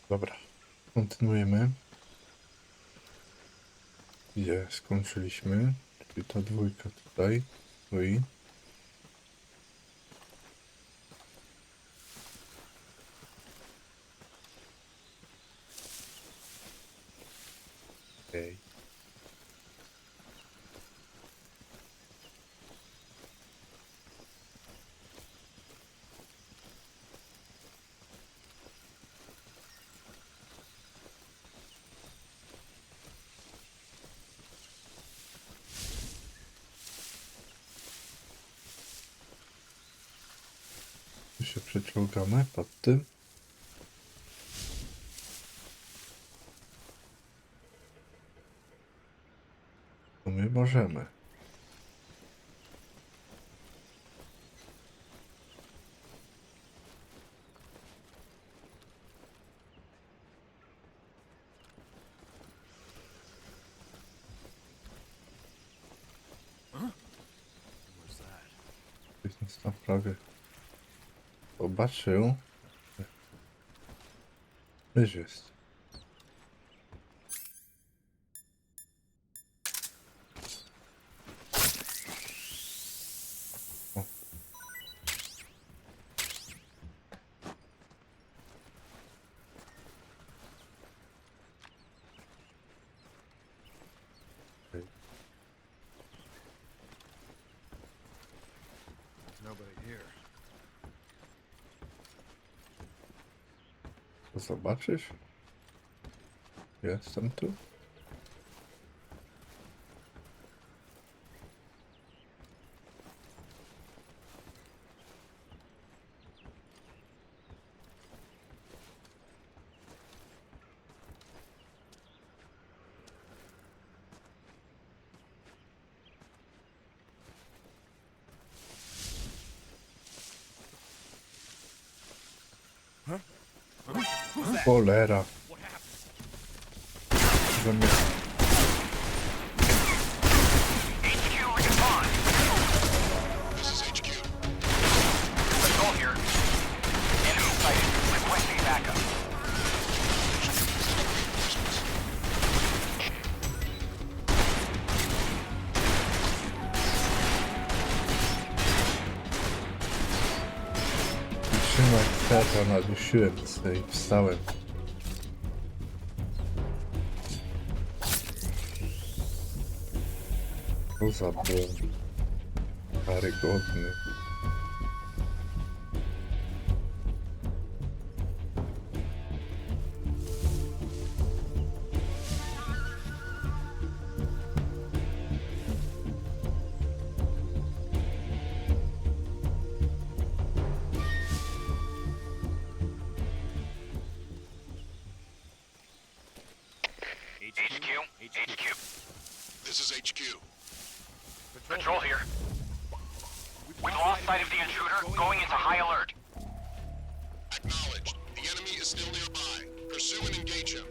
Dobra, kontynuujemy. Gdzie skończyliśmy? Czyli ta dwójka tutaj. Stoi. Okej. Tu się przeciągamy pod tym. To my możemy. Ktoś nas tam prawie zobaczył. Gdzieś jest. O. Okej. To zobaczysz? Jestem tu. Cholera. Że mnie... This is HQ. Control here. Enemy sighted. Requesting backup. Trzymać serca, nadusiłem sobie i wstałem. Co za błąd. Karygodny. HQ. This is HQ. Control here. We've lost sight of the intruder, going into high alert. Acknowledged. The enemy is still nearby. Pursue and engage him.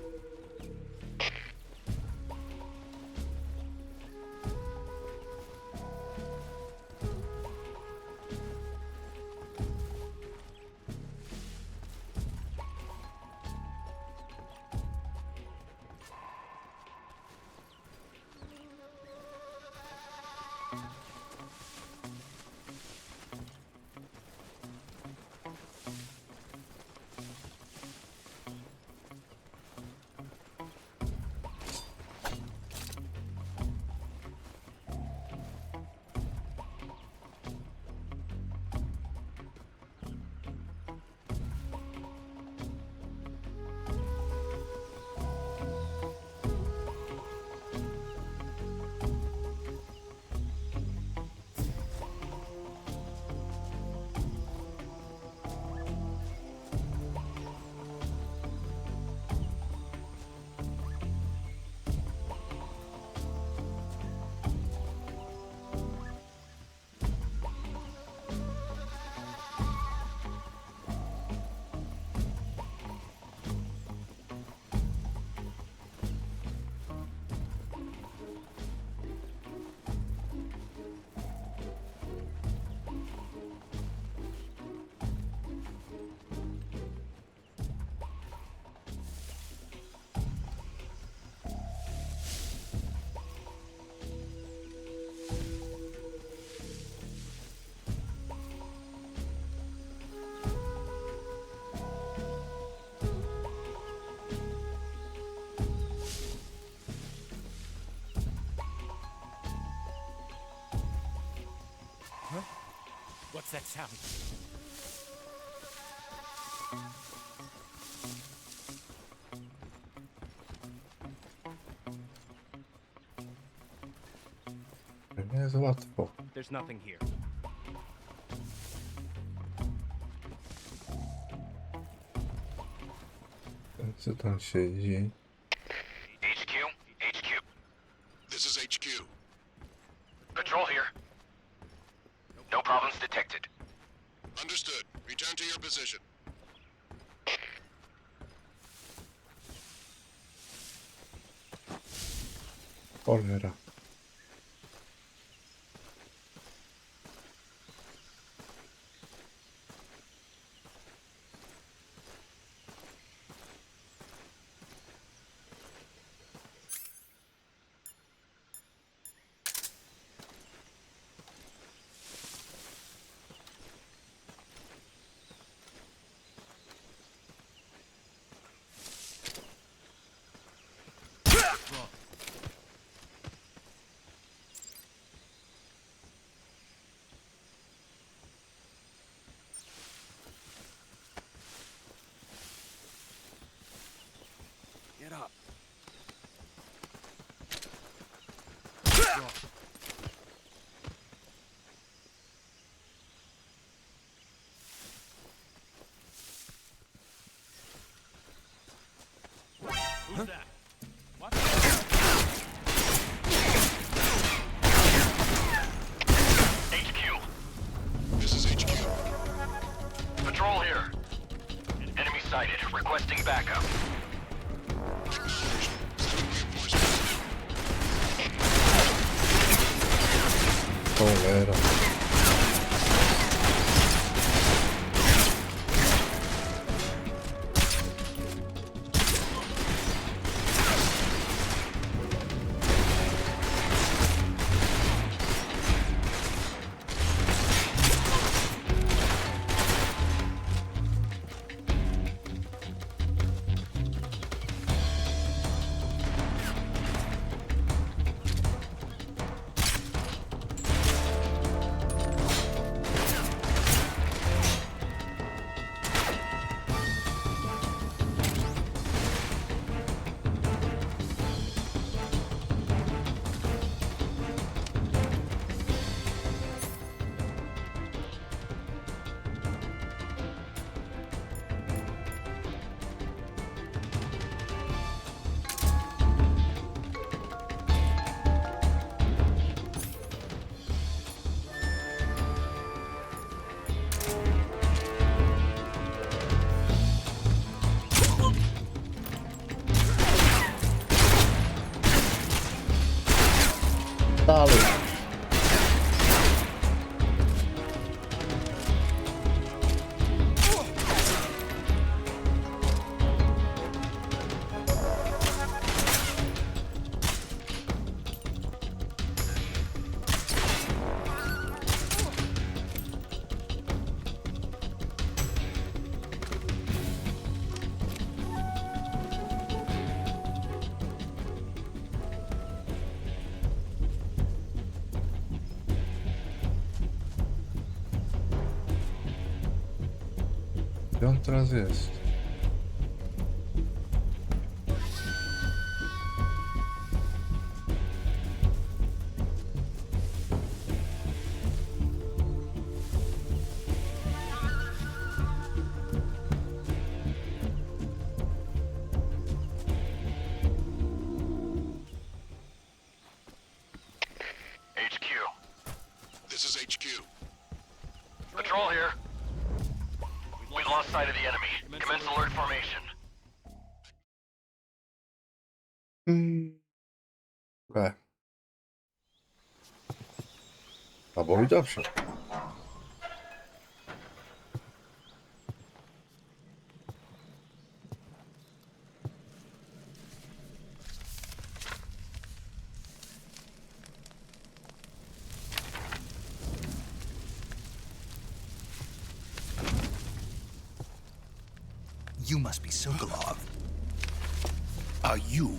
that sound? Nie jest łatwo. There's nothing here. Co tam siedzi? HQ? HQ. This is HQ. Patrol here. No problems detected. Understood. Return to your position. Cholera. Get up. Who's that? What? HQ. This is HQ. Patrol here. Enemy sighted. Requesting backup. Cholera. Dalej. Gdzie on teraz jest? HQ. This is HQ. Patrol here. We lost sight of the enemy. Commence alert formation. Albo i dobrze. You must be Sokolov. Are you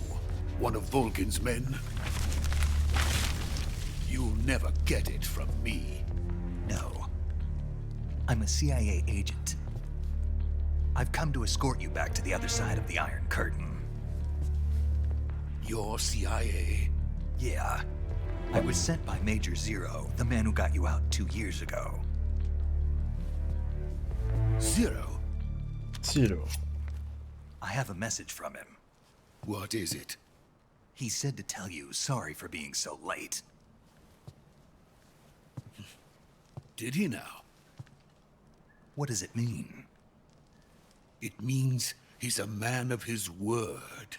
one of Volkin's men? You'll never get it from me. No. I'm a CIA agent. I've come to escort you back to the other side of the Iron Curtain. You're CIA? Yeah. I was sent by Major Zero, the man who got you out 2 years ago. Zero? Zero. I have a message from him. What is it? He said to tell you sorry for being so late. Did he now? What does it mean? It means he's a man of his word.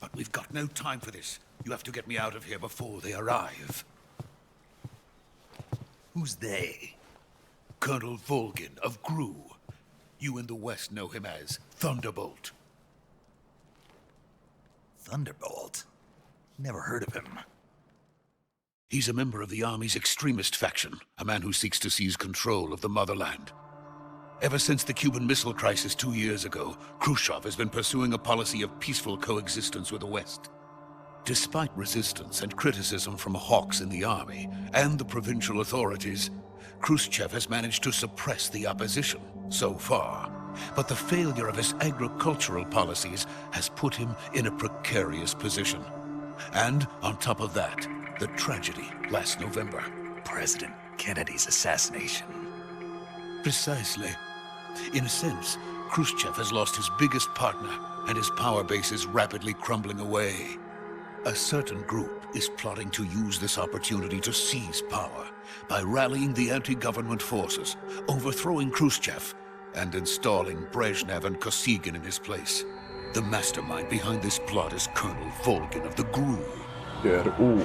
But we've got no time for this. You have to get me out of here before they arrive. Who's they? Colonel Volgin of GRU. You in the West know him as Thunderbolt. Thunderbolt? Never heard of him. He's a member of the Army's extremist faction, a man who seeks to seize control of the motherland. Ever since the Cuban Missile Crisis 2 years ago, Khrushchev has been pursuing a policy of peaceful coexistence with the West. Despite resistance and criticism from hawks in the army and the provincial authorities, Khrushchev has managed to suppress the opposition, so far. But the failure of his agricultural policies has put him in a precarious position. And on top of that, the tragedy last November. President Kennedy's assassination. Precisely. In a sense, Khrushchev has lost his biggest partner, and his power base is rapidly crumbling away. A certain group is plotting to use this opportunity to seize power by rallying the anti-government forces, overthrowing Khrushchev, and installing Brezhnev and Kosygin in his place. The mastermind behind this plot is Colonel Volgin of the GRU.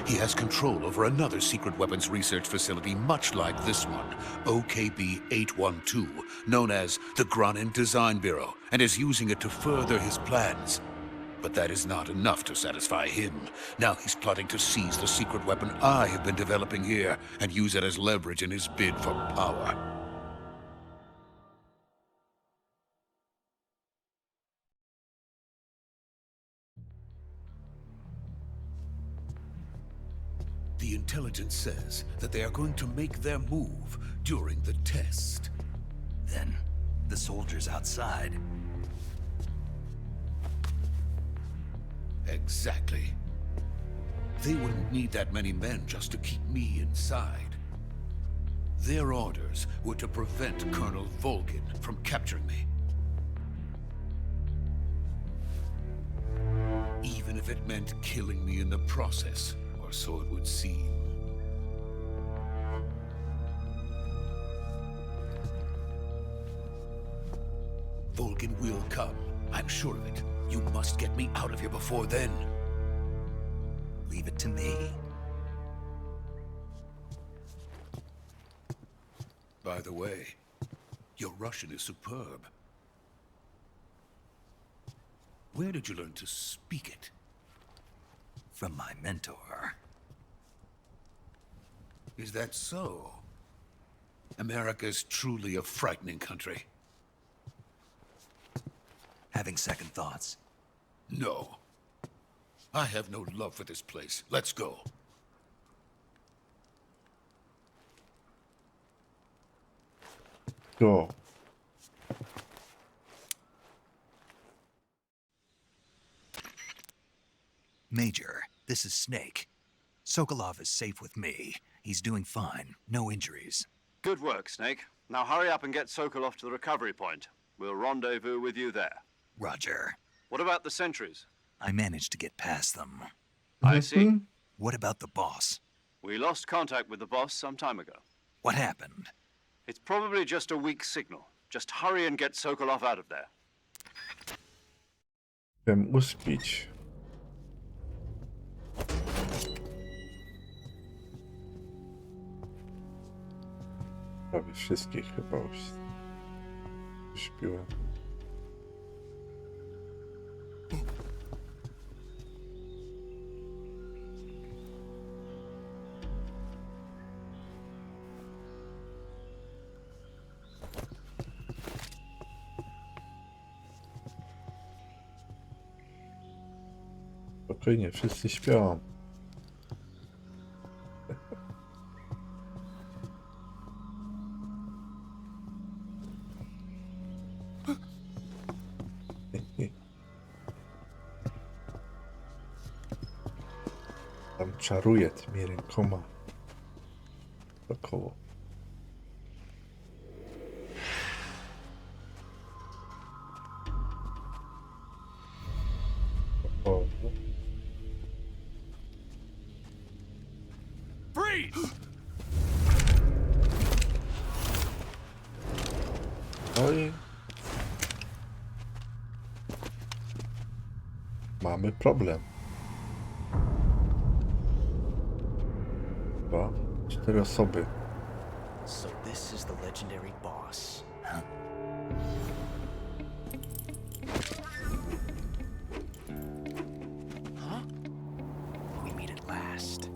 He has control over another secret weapons research facility much like this one, OKB-812, known as the Granin Design Bureau, and is using it to further his plans. But that is not enough to satisfy him. Now he's plotting to seize the secret weapon I have been developing here and use it as leverage in his bid for power. The intelligence says that they are going to make their move during the test. Then, the soldiers outside. Exactly. They wouldn't need that many men just to keep me inside. Their orders were to prevent Colonel Volgin from capturing me. Even if it meant killing me in the process, or so it would seem. Volgin will come. I'm sure of it. You must get me out of here before then. Leave it to me. By the way, your Russian is superb. Where did you learn to speak it? From my mentor. Is that so? America's truly a frightening country. Having second thoughts. No. I have no love for this place. Let's go. Go. Major, this is Snake. Sokolov is safe with me. He's doing fine. No injuries. Good work, Snake. Now hurry up and get Sokolov to the recovery point. We'll rendezvous with you there. Roger. What about the sentries? I managed to get past them. I see. What about the boss? We lost contact with the boss some time ago. What happened? It's probably just a weak signal. Just hurry and get Sokolov out of there. Chciałem uspić. Prawie wszystkich chyba już uśpiłem. Spokojnie, wszyscy śpią. czaruję tymi rękoma. Około. O. Freeze! No i mamy problem. 2, 4 osoby. So this is the legendary boss. Huh? We meet at last.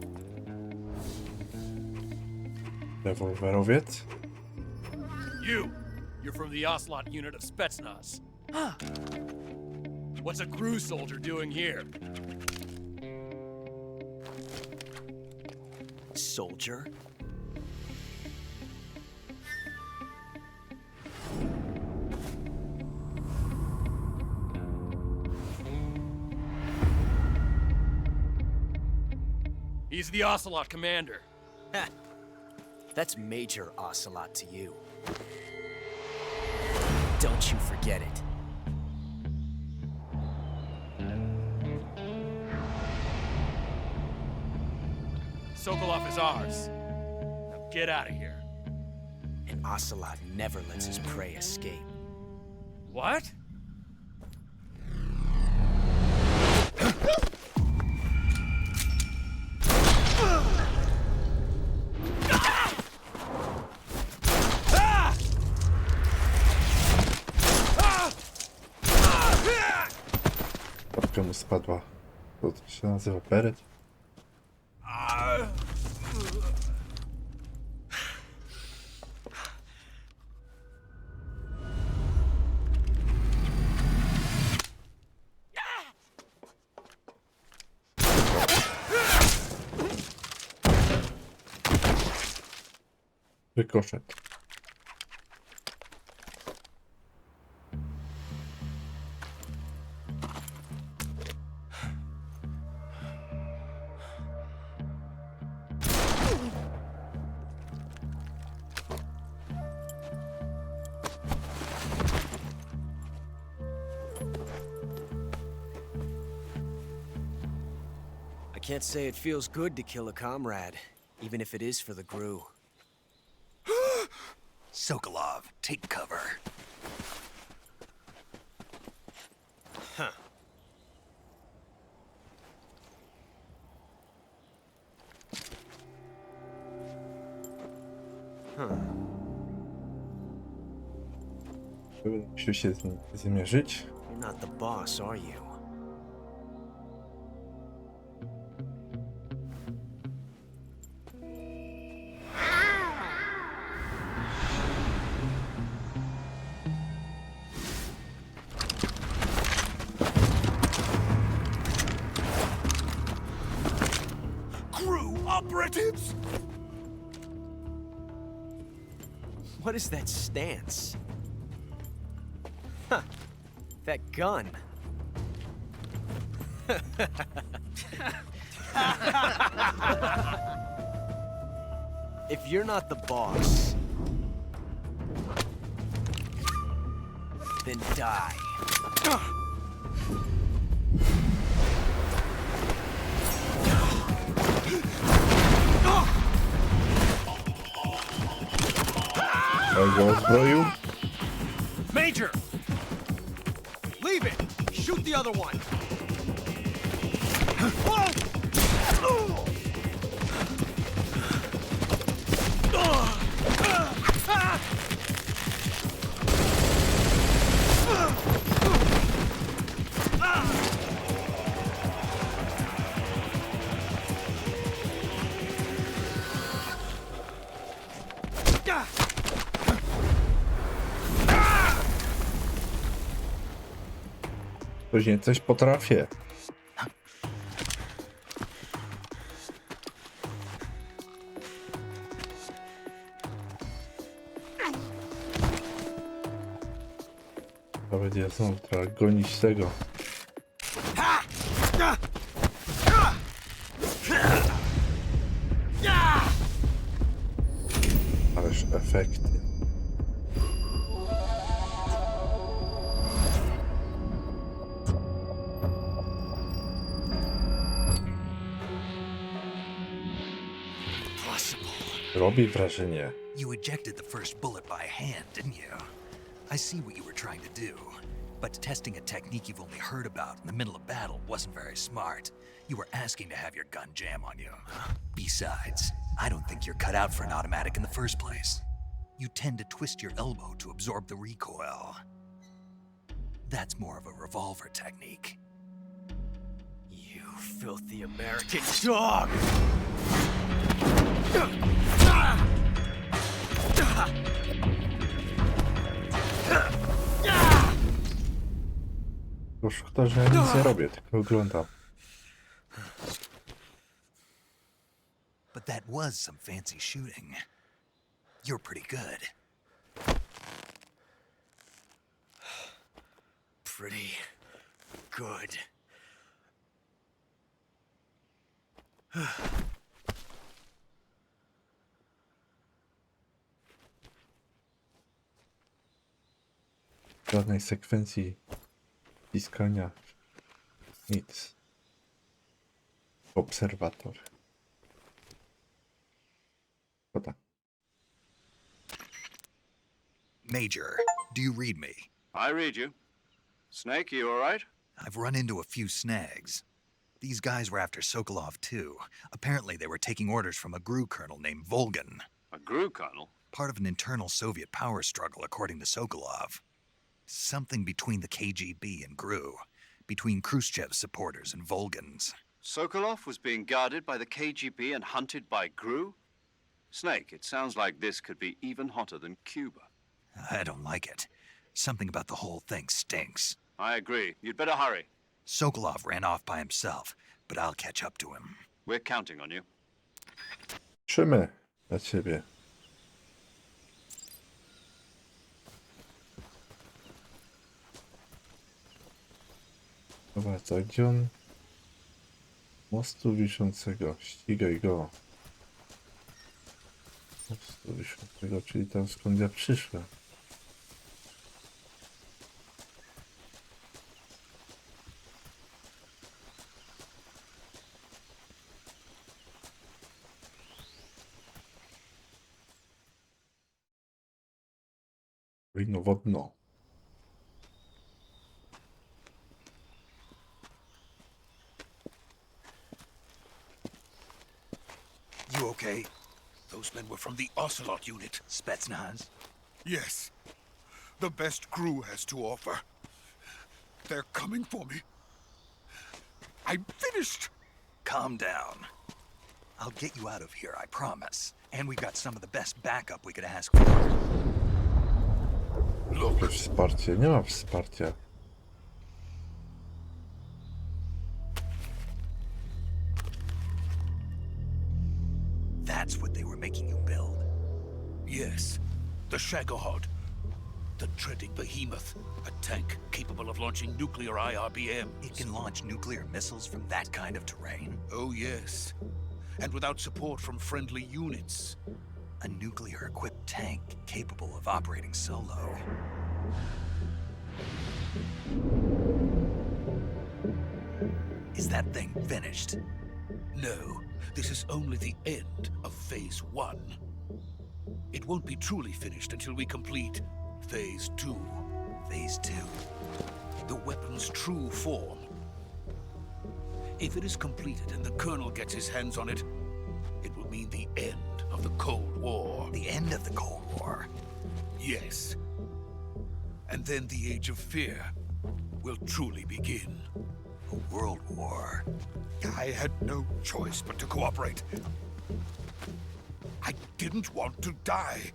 Rewolwerowiec. You're from the Ocelot unit of Spetsnaz. Huh. What's a crew soldier doing here? Soldier? He's the Ocelot commander. Ha! That's Major Ocelot to you. Don't you forget it. Sokolov is ours. Now get out of here. And Ocelot never lets his prey escape. What? Czapka mu spadła. To się nazywa beret. Rykoszet. I can't say it feels good to kill a comrade, even if it is for the GRU. Sokolov, take cover. Huh. Musiał się z nim zmierzyć. You're not the boss, are you? Crew operatives! What is that stance? Huh. That gun. If you're not the boss, then die. Ale go uzbroił. Major! Leave it! Shoot the other one! Później coś potrafię. To będzie znowu trzeba gonić tego. Robi wrażenie. You ejected the first bullet by hand, didn't you? I see what you were trying to do. But testing a technique you've only heard about in the middle of battle wasn't very smart. You were asking to have your gun jam on you. Besides, I don't think you're cut out for an automatic in the first place. You tend to twist your elbow to absorb the recoil. That's more of a revolver technique. You filthy American dog! Bo szkoda, że ja nic nie robię, tylko oglądam. But that was some fancy shooting. You're pretty good. Pretty good. Żadnej sekwencji wciskania. Nic. Obserwator. Szkoda. Major, do you read me? I read you. Snake, you all right? I've run into a few snags. These guys were after Sokolov, too. Apparently, they were taking orders from a GRU colonel named Volgan. A GRU colonel? Part of an internal Soviet power struggle, according to Sokolov. Something between the KGB and GRU. Between Khrushchev's supporters and Volgan's. Sokolov was being guarded by the KGB and hunted by GRU? Snake, it sounds like this could be even hotter than Cuba. I don't like it. Something about the whole thing stinks. I agree. You'd better hurry. Sokolov ran off by himself, but I'll catch up to him. We're counting on you. Trzymy dla ciebie. Dobra, to gdzie on? Mostu wiszącego. Ścigaj go. Mostu wiszącego, czyli tam skąd ja przyszłem. Wino wodno. You okay? Those men were from the Ocelot unit. Spetsnaz? Yes. The best crew has to offer. They're coming for me. I'm finished. Calm down. I'll get you out of here, I promise. And we've got some of the best backup we could ask for. Jakie wsparcie? Nie ma wsparcia. That's what they were making you build. Yes. The Shagohod. The treading behemoth. A tank capable of launching nuclear IRBM. It can launch nuclear missiles from that kind of terrain? Oh, yes. And without support from friendly units. A nuclear-equipped tank capable of operating solo. Is that thing finished? No, this is only the end of Phase 1. It won't be truly finished until we complete Phase 2. Phase 2. The weapon's true form. If it is completed and the Colonel gets his hands on it, it will mean the end of the Cold War. The end of the Cold War? Yes. And then the Age of Fear will truly begin. A world war. I had no choice but to cooperate. I didn't want to die.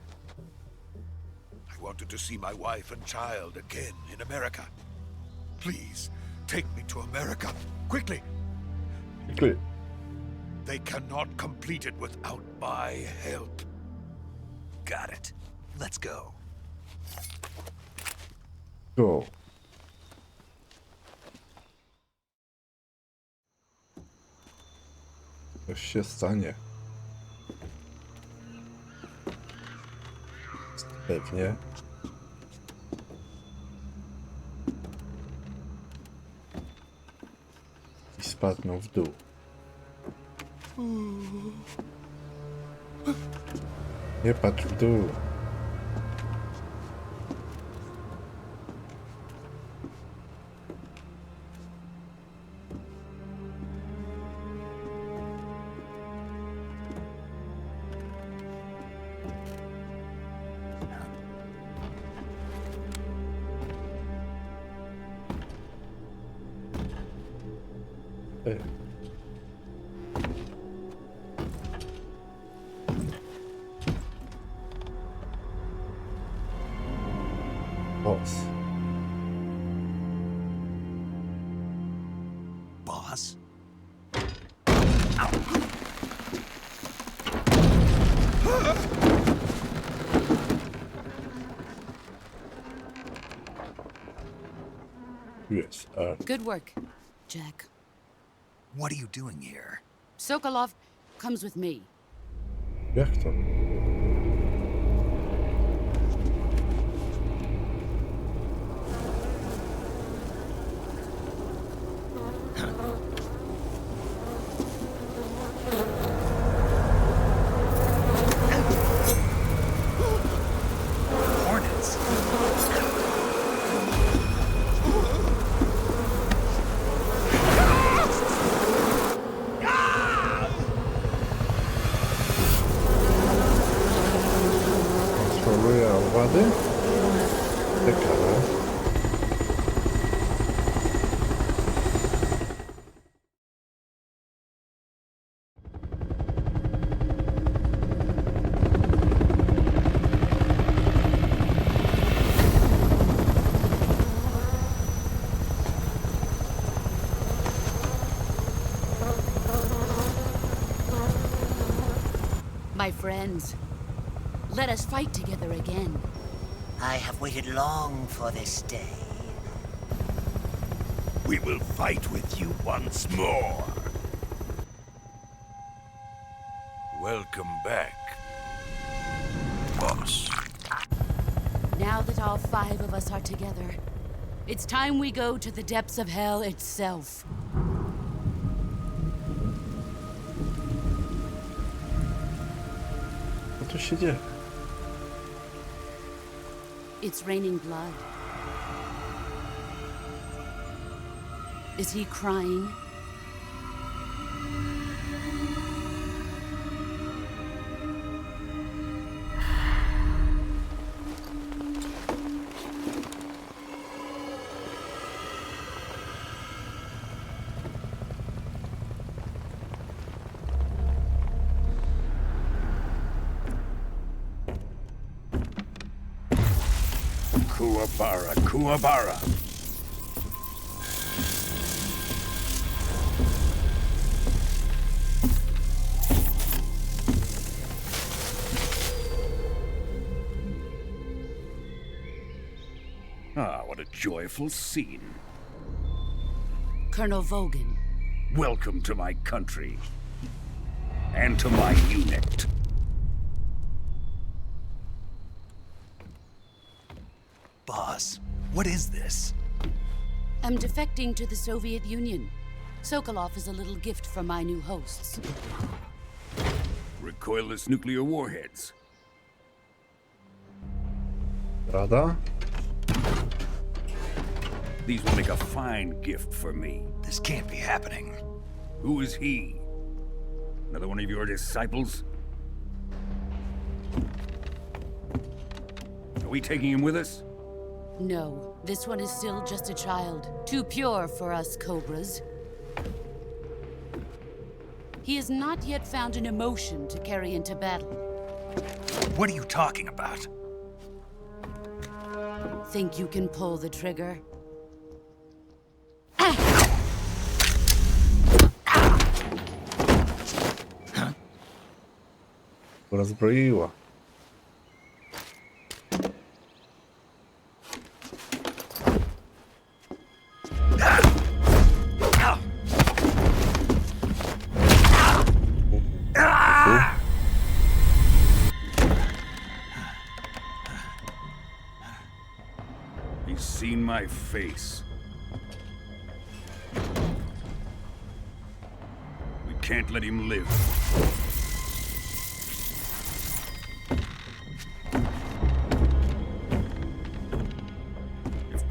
I wanted to see my wife and child again in America. Please, take me to America, quickly. Quickly. They cannot complete it without my help. Got it. Let's go. Go. Coś się stanie. Pewnie. I spadną w dół. Nie patrz w dół. Ej. Boss. Boss? Yes. Good work, Jack. What are you doing here? Sokolov comes with me. Jak to? Hornets? Kontroluję owady. Ciekawe. My friends, let us fight together again. I have waited long for this day. We will fight with you once more. Welcome back, boss. Now that all 5 of us are together, it's time we go to the depths of hell itself. Co tu się dzieje? It's raining blood. Is he crying? Kuwabara, Kuwabara. Ah, what a joyful scene. Colonel Vogan. Welcome to my country. And to my unit. Boss, what is this? I'm defecting to the Soviet Union. Sokolov is a little gift from my new hosts. Recoilless nuclear warheads. Rada? These will make a fine gift for me. This can't be happening. Who is he? Another one of your disciples? Are we taking him with us? No, this one is still just a child. Too pure for us Cobras. He has not yet found an emotion to carry into battle. What are you talking about? Think you can pull the trigger? Rozbroiła. He's seen my face. We can't let him live.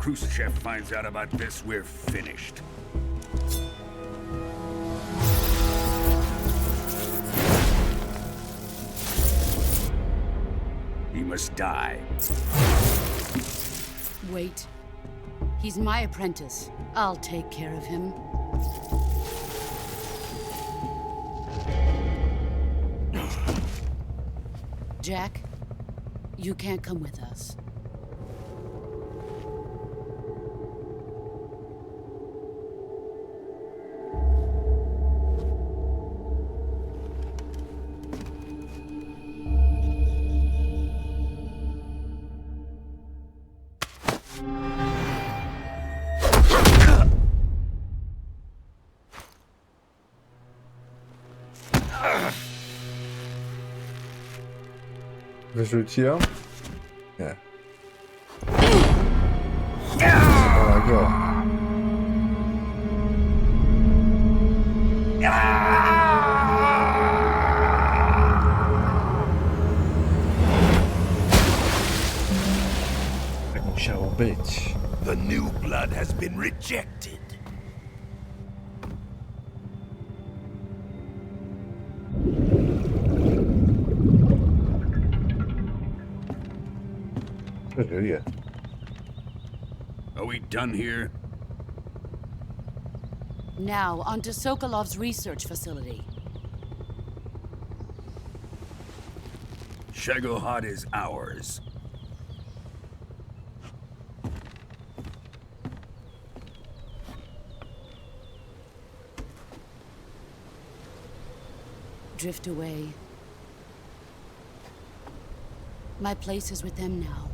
Khrushchev finds out about this, we're finished. He must die. Wait. He's my apprentice. I'll take care of him. Jack, you can't come with us. Wyrzuci ją? Nie. Ona go. Tak musiało być. The new blood has been rejected. Przeżyje. Are we done here? Now, onto Sokolov's research facility. Shagohod is ours. Drift away. My place is with them now.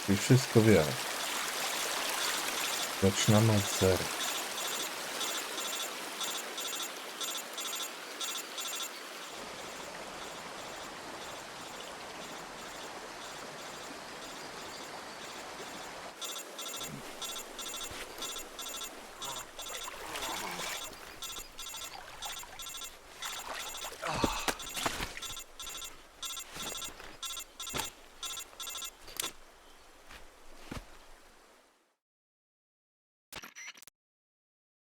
I wszystko wiemy. Zaczynamy od zera.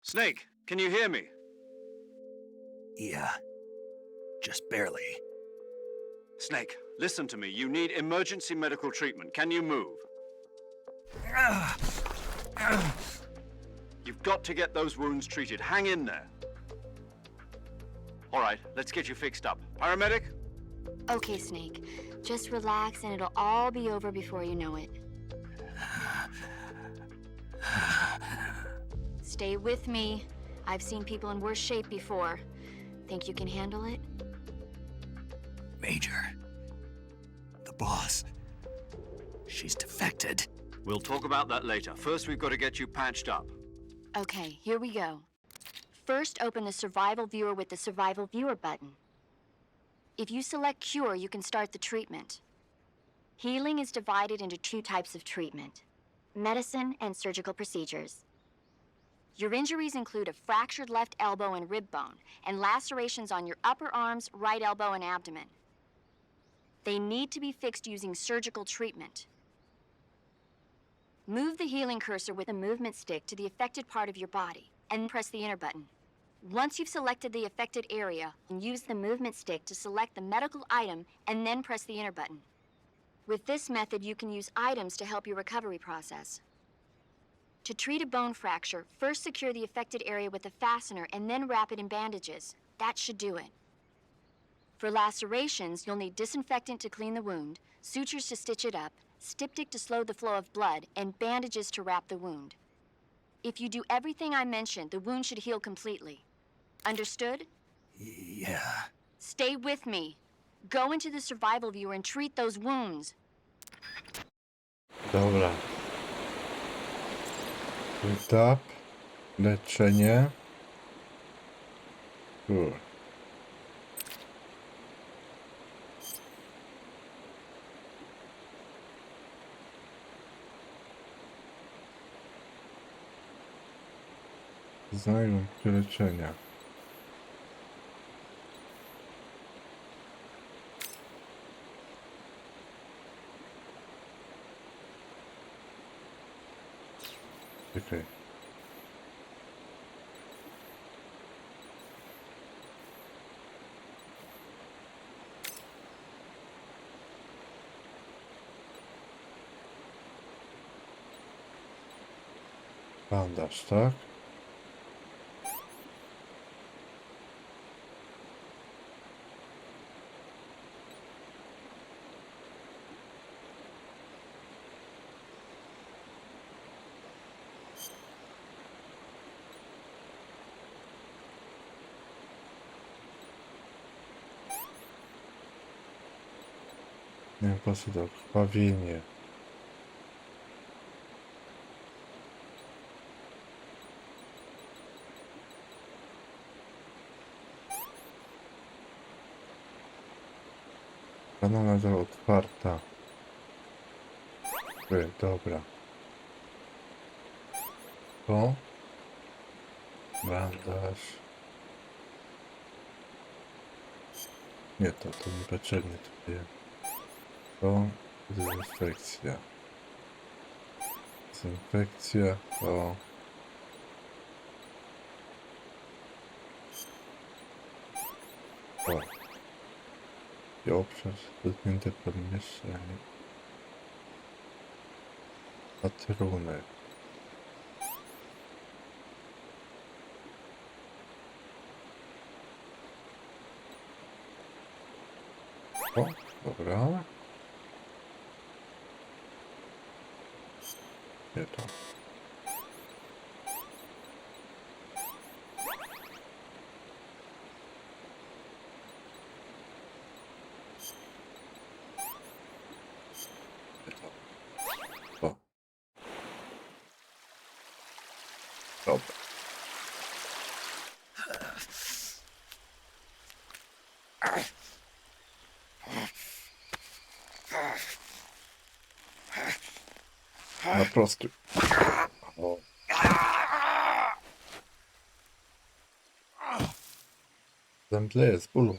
Snake, can you hear me? Yeah. Just barely. Snake, listen to me. You need emergency medical treatment. Can you move? You've got to get those wounds treated. Hang in there. All right, let's get you fixed up. Paramedic? Okay, Snake. Just relax and it'll all be over before you know it. Stay with me. I've seen people in worse shape before. Think you can handle it? Major. The boss. She's defected. We'll talk about that later. First, we've got to get you patched up. Okay, here we go. First, open the Survival Viewer with the Survival Viewer button. If you select Cure, you can start the treatment. Healing is divided into two types of treatment: medicine and surgical procedures. Your injuries include a fractured left elbow and rib bone, and lacerations on your upper arms, right elbow, and abdomen. They need to be fixed using surgical treatment. Move the healing cursor with a movement stick to the affected part of your body, and press the enter button. Once you've selected the affected area, use the movement stick to select the medical item, and then press the enter button. With this method, you can use items to help your recovery process. To treat a bone fracture, first secure the affected area with a fastener and then wrap it in bandages. That should do it. For lacerations, you'll need disinfectant to clean the wound, sutures to stitch it up, styptic to slow the flow of blood, and bandages to wrap the wound. If you do everything I mentioned, the wound should heal completely. Understood? Yeah. Stay with me. Go into the survival viewer and treat those wounds. Dobra. Etap. Leczenie. Znajomki leczenia. Czekaj. Bandaż, tak? Nie wiem, po co to krwawienie. Rana nadal otwarta. Dobra. To. Bandaż. Nie, to niepotrzebnie tutaj. To dezynfekcja. Dezynfekcja to... O. I obszar dotknięty pomieszczenie. Patrunek. O, dobra. Nie to. O. Dobra. Na prosty. O. Zemdleję z bólu.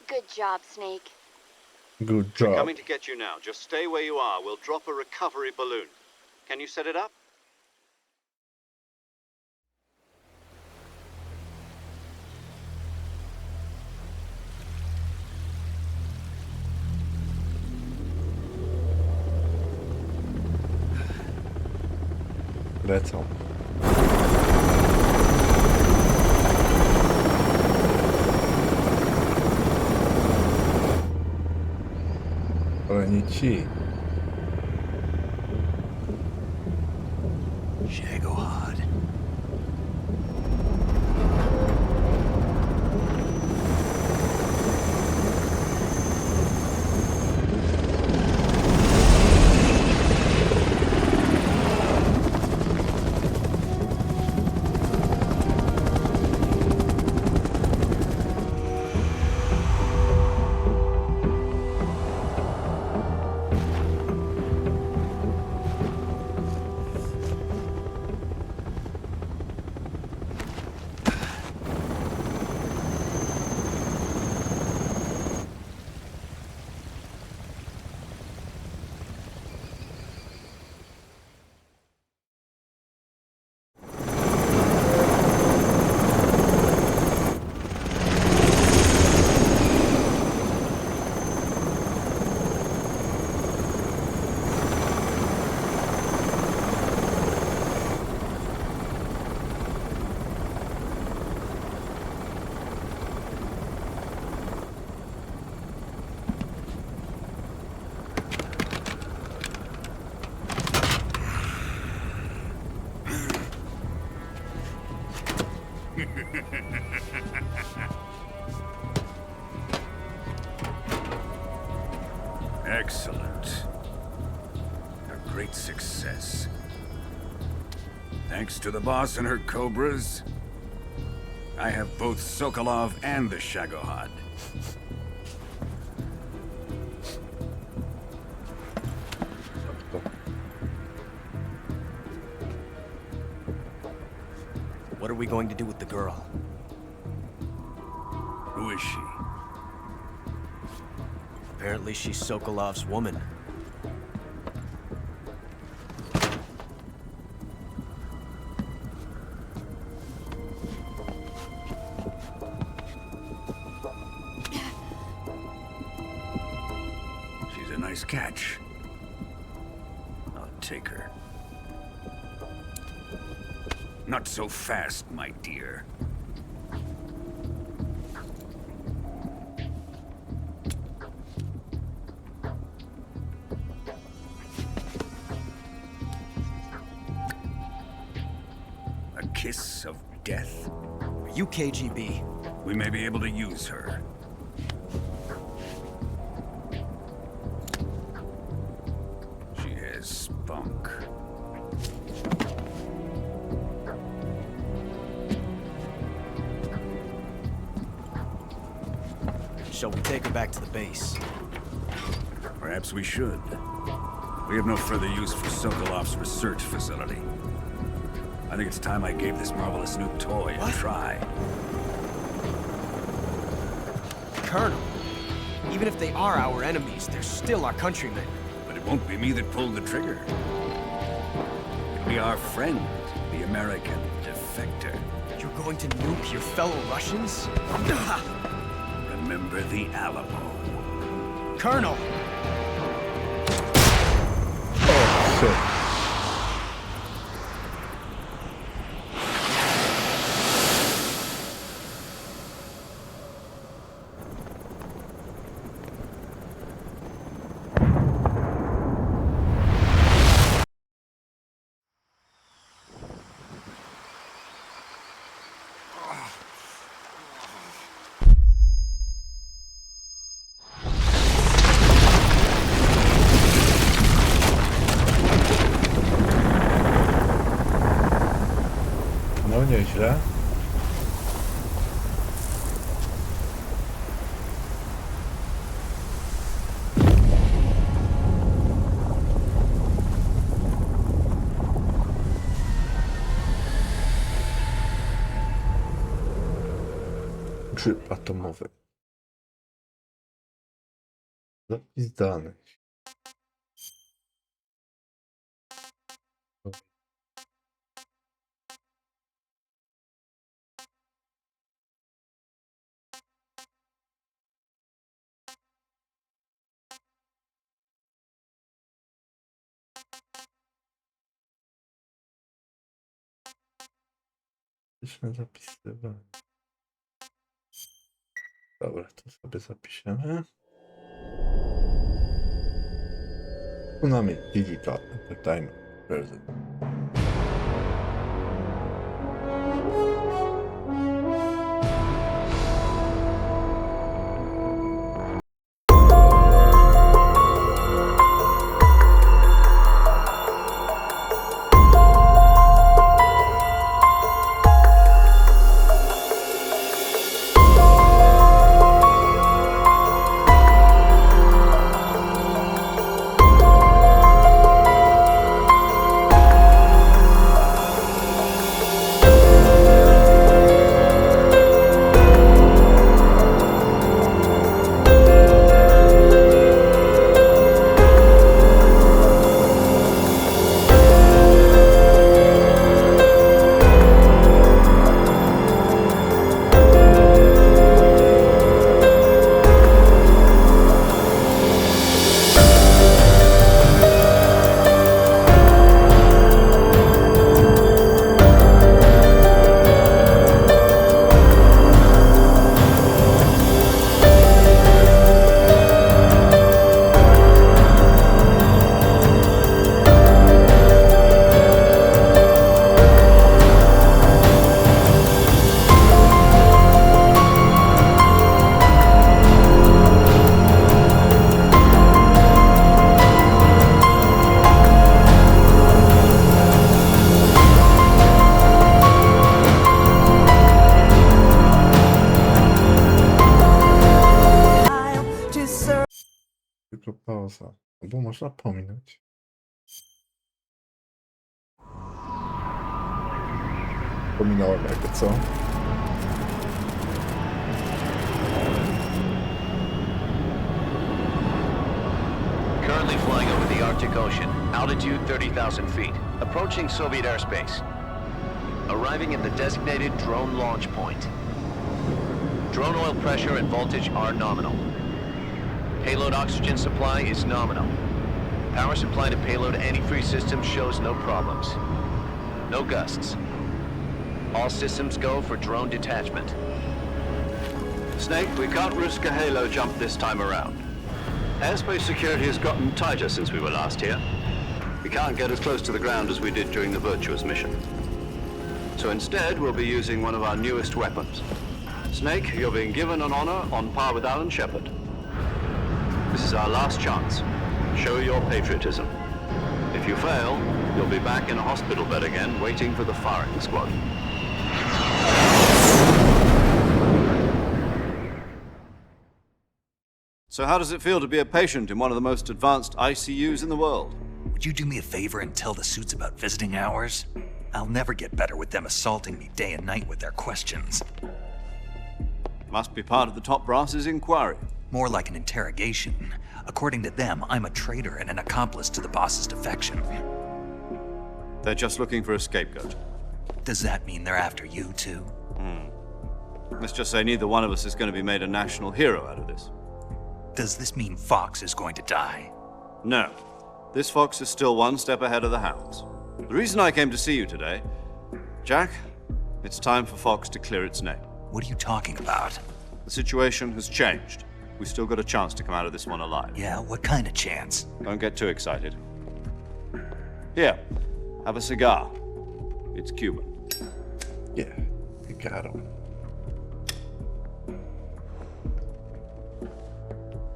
Good job, Snake. Good We're job. coming to get you now. Just stay where you are. We'll drop a recovery balloon. Can you set it up? Lecą. Ale nie ci. Shago hard. Excellent. A great success. Thanks to the boss and her cobras, I have both Sokolov and the Shagohod. What are we going to do with the girl? Who is she? Apparently she's Sokolov's woman. She's a nice catch. I'll take her. Not so fast, my dear. A kiss of death? Are you KGB? We may be able to use her. She has spunk. Shall we take her back to the base? Perhaps we should. We have no further use for Sokolov's research facility. I think it's time I gave this marvelous new toy a try. Colonel, even if they are our enemies, they're still our countrymen. But it won't be me that pulled the trigger. It'll be our friend, the American defector. You're going to nuke your fellow Russians? Remember the Alamo. Colonel! Oh, shit. No nieźle. Grzyb atomowy. Zapis danych. Zapisywanie. Dobra, to sobie zapiszemy. Tsunami Digital Entertainment Present. Tylko pauza. Bo można pominąć. Pominąłem jakby co? Currently flying over the Arctic Ocean, altitude 30,000 feet, approaching Soviet airspace. Arriving at the designated drone launch point. Drone oil pressure and voltage are nominal. Payload oxygen supply is nominal. Power supply to payload antifreeze system shows no problems. No gusts. All systems go for drone detachment. Snake, we can't risk a halo jump this time around. Airspace security has gotten tighter since we were last here. We can't get as close to the ground as we did during the Virtuous mission. So instead, we'll be using one of our newest weapons. Snake, you're being given an honor on par with Alan Shepard. This is our last chance. Show your patriotism. If you fail, you'll be back in a hospital bed again, waiting for the firing squad. So how does it feel to be a patient in one of the most advanced ICUs in the world? Would you do me a favor and tell the suits about visiting hours? I'll never get better with them assaulting me day and night with their questions. Must be part of the top brass's inquiry. More like an interrogation. According to them, I'm a traitor and an accomplice to the boss's defection. They're just looking for a scapegoat. Does that mean they're after you, too? Let's just say neither one of us is going to be made a national hero out of this. Does this mean Fox is going to die? No. This fox is still one step ahead of the hounds. The reason I came to see you today, Jack, it's time for Fox to clear its name. What are you talking about? The situation has changed. We've still got a chance to come out of this one alive. Yeah, what kind of chance? Don't get too excited. Here, have a cigar. It's Cuban. Yeah, you got him.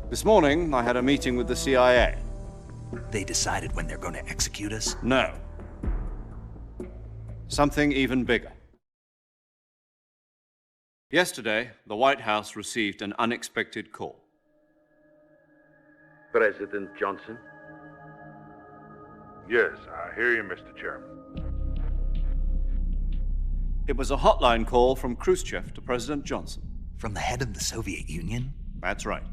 This morning, I had a meeting with the CIA. They decided when they're going to execute us? No. Something even bigger. Yesterday, the White House received an unexpected call. President Johnson? Yes, I hear you, Mr. Chairman. It was a hotline call from Khrushchev to President Johnson. From the head of the Soviet Union? That's right.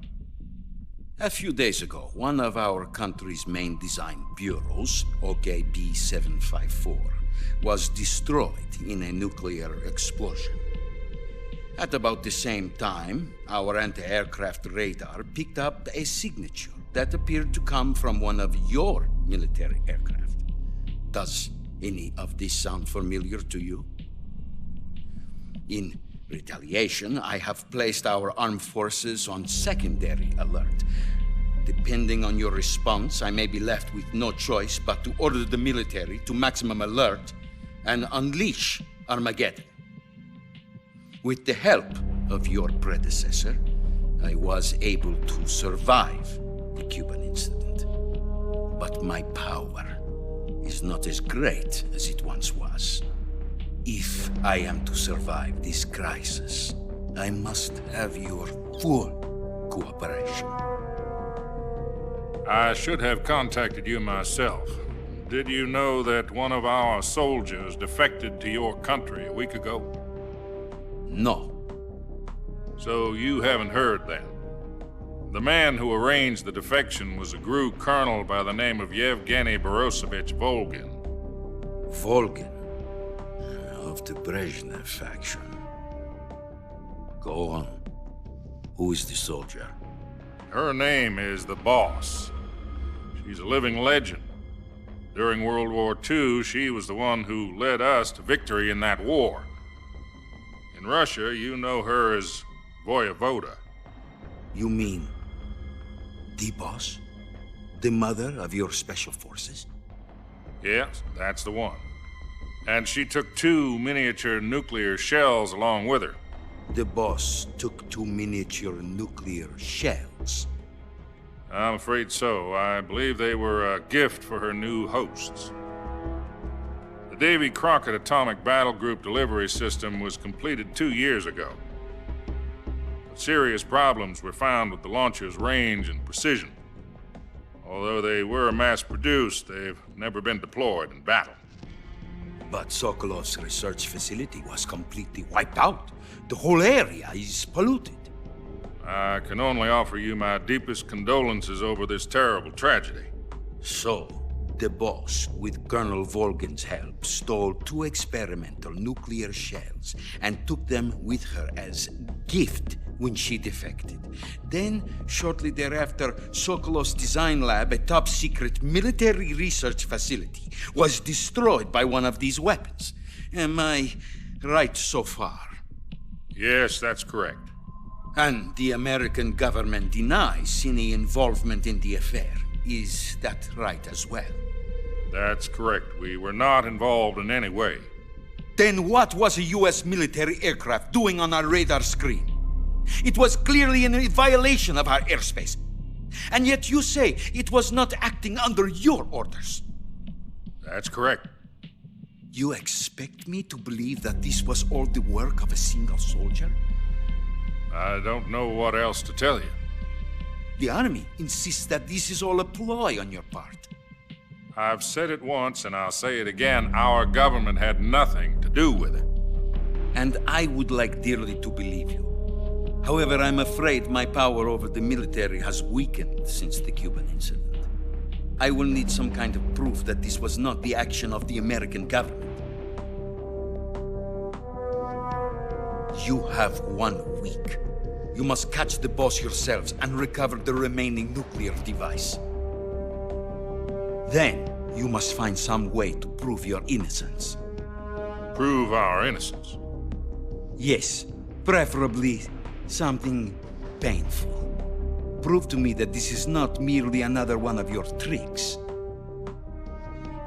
A few days ago, one of our country's main design bureaus, OKB 754, was destroyed in a nuclear explosion. At about the same time, our anti-aircraft radar picked up a signature that appeared to come from one of your military aircraft. Does any of this sound familiar to you? In retaliation, I have placed our armed forces on secondary alert. Depending on your response, I may be left with no choice but to order the military to maximum alert and unleash Armageddon. With the help of your predecessor, I was able to survive the Cuban incident. But my power is not as great as it once was. If I am to survive this crisis, I must have your full cooperation. I should have contacted you myself. Did you know that one of our soldiers defected to your country a week ago? No. So you haven't heard then? The man who arranged the defection was a GRU colonel by the name of Yevgeny Borisovich Volgin. Volgin, of the Brezhnev faction. Go on. Who is the soldier? Her name is the Boss. She's a living legend. During World War II, she was the one who led us to victory in that war. In Russia, you know her as Voyevoda. You mean the Boss? The mother of your special forces? Yes, that's the one. And she took 2 miniature nuclear shells along with her. The Boss took 2 miniature nuclear shells. I'm afraid so. I believe they were a gift for her new hosts. The Davy Crockett Atomic Battle Group delivery system was completed 2 years ago. But serious problems were found with the launcher's range and precision. Although they were mass-produced, they've never been deployed in battle. But Sokolov's research facility was completely wiped out. The whole area is polluted. I can only offer you my deepest condolences over this terrible tragedy. So, the boss, with Colonel Volgin's help, stole 2 experimental nuclear shells and took them with her as gift when she defected. Then, shortly thereafter, Sokolov's design lab, a top-secret military research facility, was destroyed by one of these weapons. Am I right so far? Yes, that's correct. And the American government denies any involvement in the affair. Is that right as well? That's correct. We were not involved in any way. Then what was a U.S. military aircraft doing on our radar screen? It was clearly in violation of our airspace. And yet you say it was not acting under your orders. That's correct. You expect me to believe that this was all the work of a single soldier? I don't know what else to tell you. The army insists that this is all a ploy on your part. I've said it once, and I'll say it again. Our government had nothing to do with it. And I would like dearly to believe you. However, I'm afraid my power over the military has weakened since the Cuban incident. I will need some kind of proof that this was not the action of the American government. You have 1 week. You must catch the boss yourselves and recover the remaining nuclear device. Then, you must find some way to prove your innocence. Prove our innocence? Yes, preferably something painful. Prove to me that this is not merely another one of your tricks.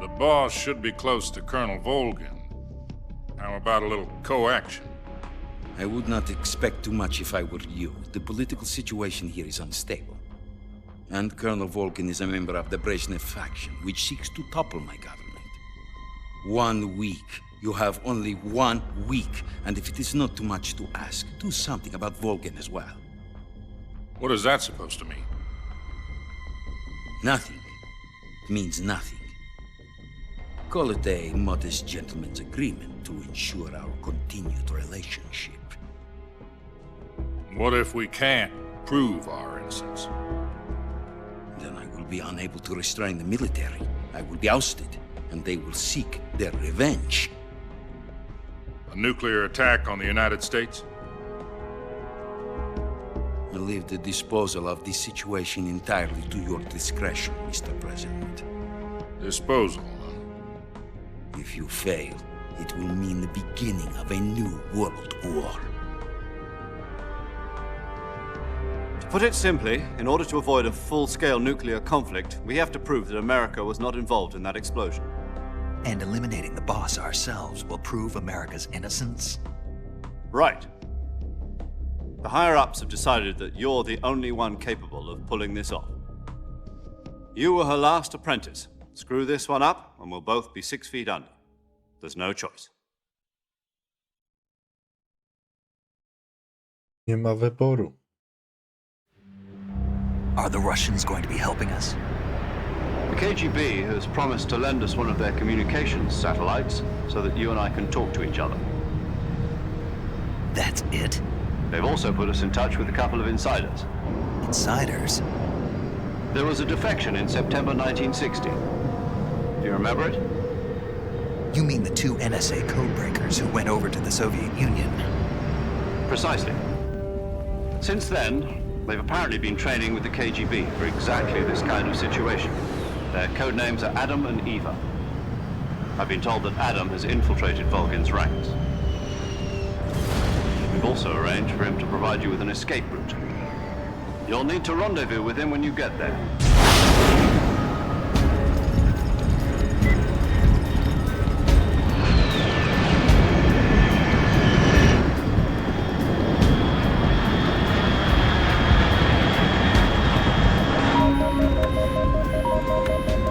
The boss should be close to Colonel Volgin. How about a little co-action? I would not expect too much if I were you. The political situation here is unstable. And Colonel Volgin is a member of the Brezhnev faction, which seeks to topple my government. 1 week. You have only 1 week, and if it is not too much to ask, do something about Volgin as well. What is that supposed to mean? Nothing. It means nothing. Call it a modest gentleman's agreement to ensure our continued relationship. What if we can't prove our innocence? Then I will be unable to restrain the military. I will be ousted, and they will seek their revenge. A nuclear attack on the United States? I leave the disposal of this situation entirely to your discretion, Mr. President. Disposal, huh? If you fail, it will mean the beginning of a new world war. To put it simply, in order to avoid a full-scale nuclear conflict, we have to prove that America was not involved in that explosion. And eliminating the boss ourselves will prove America's innocence? Right. The higher-ups have decided that you're the only one capable of pulling this off. You were her last apprentice. Screw this one up, and we'll both be 6 feet under. There's no choice. Nie ma wyboru. Are the Russians going to be helping us? The KGB has promised to lend us one of their communications satellites so that you and I can talk to each other. That's it? They've also put us in touch with a couple of insiders. Insiders? There was a defection in September 1960. Do you remember it? You mean the 2 NSA codebreakers who went over to the Soviet Union? Precisely. Since then, they've apparently been training with the KGB for exactly this kind of situation. Their code names are Adam and Eva. I've been told that Adam has infiltrated Volgin's ranks. We've also arranged for him to provide you with an escape route. You'll need to rendezvous with him when you get there.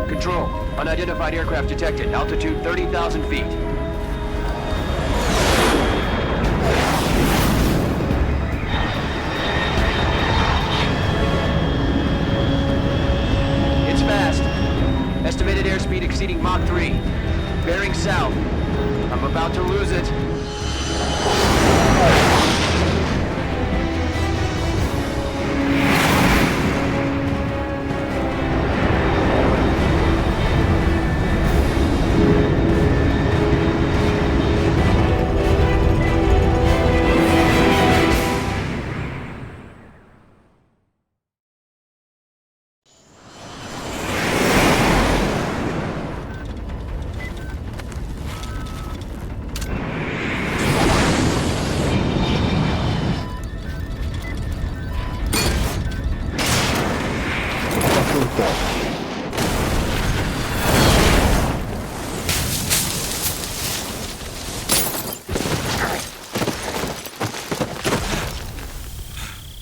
Control. Unidentified aircraft detected. Altitude 30,000 feet. It's exceeding Mach 3. Bearing south. I'm about to lose it.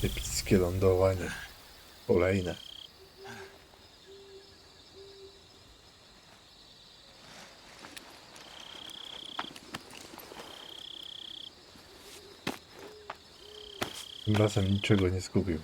Epickie lądowanie. Kolejne. Tym razem niczego nie zgubił.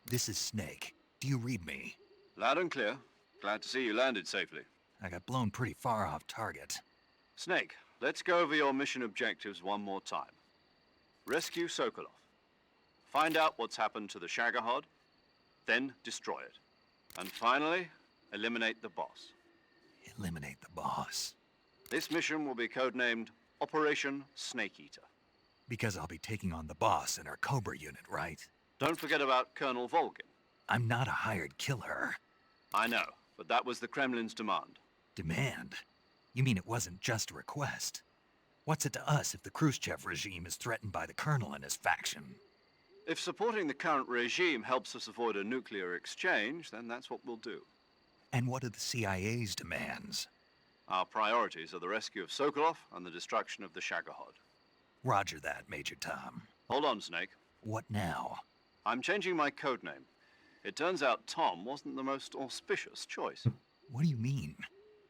This is Snake. Do you read me? Loud and clear. Glad to see you landed safely. I got blown pretty far off target. Snake, let's go over your mission objectives one more time. Rescue Sokolov. Find out what's happened to the Shagohod, then destroy it. And finally, eliminate the boss. Eliminate the boss. This mission will be codenamed Operation Snake Eater. Because I'll be taking on the boss in our Cobra unit, right? Don't forget about Colonel Volgin. I'm not a hired killer. I know, but that was the Kremlin's demand. Demand? You mean it wasn't just a request? What's it to us if the Khrushchev regime is threatened by the Colonel and his faction? If supporting the current regime helps us avoid a nuclear exchange, then that's what we'll do. And what are the CIA's demands? Our priorities are the rescue of Sokolov and the destruction of the Shagohod. Roger that, Major Tom. Hold on, Snake. What now? I'm changing my codename. It turns out Tom wasn't the most auspicious choice. What do you mean?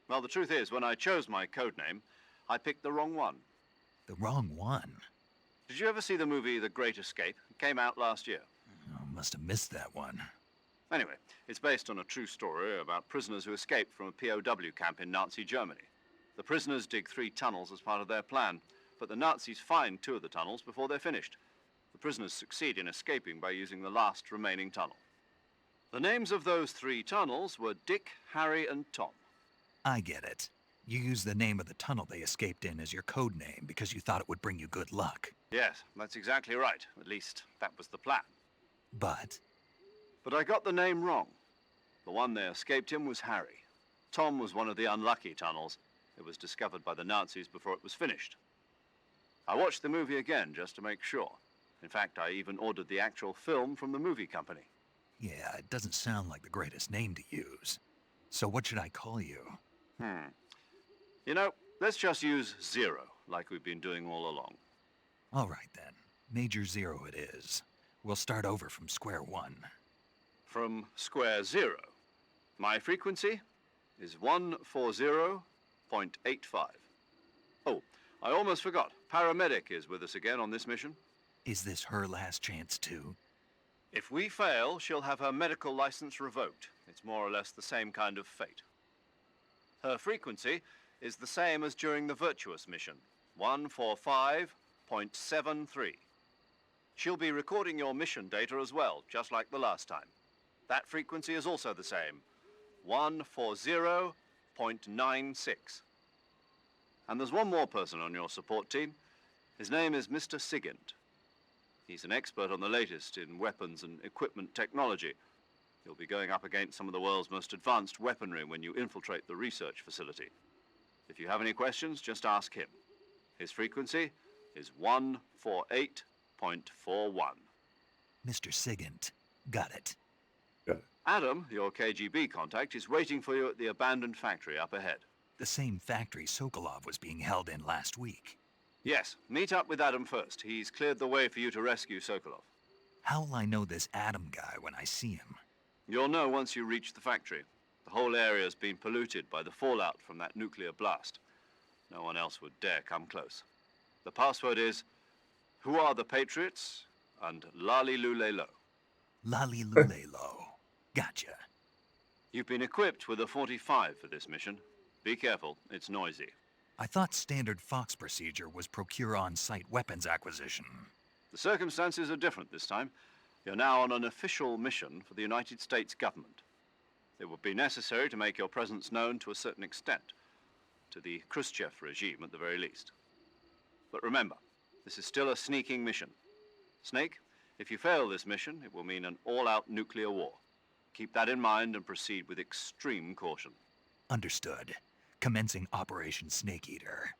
Well, the truth is, when I chose my codename, I picked the wrong one. The wrong one? Did you ever see the movie The Great Escape? It came out last year. Oh, must have missed that one. Anyway, it's based on a true story about prisoners who escaped from a POW camp in Nazi Germany. The prisoners dig 3 tunnels as part of their plan, but the Nazis find 2 of the tunnels before they're finished. The prisoners succeed in escaping by using the last remaining tunnel. The names of those 3 tunnels were Dick, Harry, and Tom. I get it. You used the name of the tunnel they escaped in as your code name because you thought it would bring you good luck. Yes, that's exactly right. At least, that was the plan. But I got the name wrong. The one they escaped in was Harry. Tom was one of the unlucky tunnels. It was discovered by the Nazis before it was finished. I watched the movie again just to make sure. In fact, I even ordered the actual film from the movie company. yeah, it doesn't sound like the greatest name to use. So what should I call you? You know, let's just use Zero, like we've been doing all along. All right then. Major Zero it is. We'll start over from square one. From square 0. My frequency is 140.85. Oh, I almost forgot. Paramedic is with us again on this mission. Is this her last chance too? If we fail, she'll have her medical license revoked. It's more or less the same kind of fate. Her frequency is the same as during the Virtuous mission, 145.73. She'll be recording your mission data as well, just like the last time. That frequency is also the same, 140.96. And there's one more person on your support team. His name is Mr. Sigint. He's an expert on the latest in weapons and equipment technology. You'll be going up against some of the world's most advanced weaponry when you infiltrate the research facility. If you have any questions, just ask him. His frequency is 148.41. Mr. Sigint. Got it. Adam, your KGB contact, is waiting for you at the abandoned factory up ahead. The same factory Sokolov was being held in last week. Yes, meet up with Adam first. He's cleared the way for you to rescue Sokolov. How will I know this Adam guy when I see him? You'll know once you reach the factory. The The whole area has been polluted by the fallout from that nuclear blast. No one else would dare come close. The password is, who are the Patriots? And Lali Lule Lo. Lali Lule Lo. Gotcha. You've been equipped with a 45 for this mission. Be careful, it's noisy. I thought standard Fox procedure was procure on-site weapons acquisition. The circumstances are different this time. You're now on an official mission for the United States government. It would be necessary to make your presence known to a certain extent, to the Khrushchev regime at the very least. But remember, this is still a sneaking mission. Snake, if you fail this mission, it will mean an all-out nuclear war. Keep that in mind and proceed with extreme caution. Understood. Commencing Operation Snake Eater.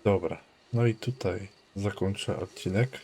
Dobra, no i tutaj zakończę odcinek.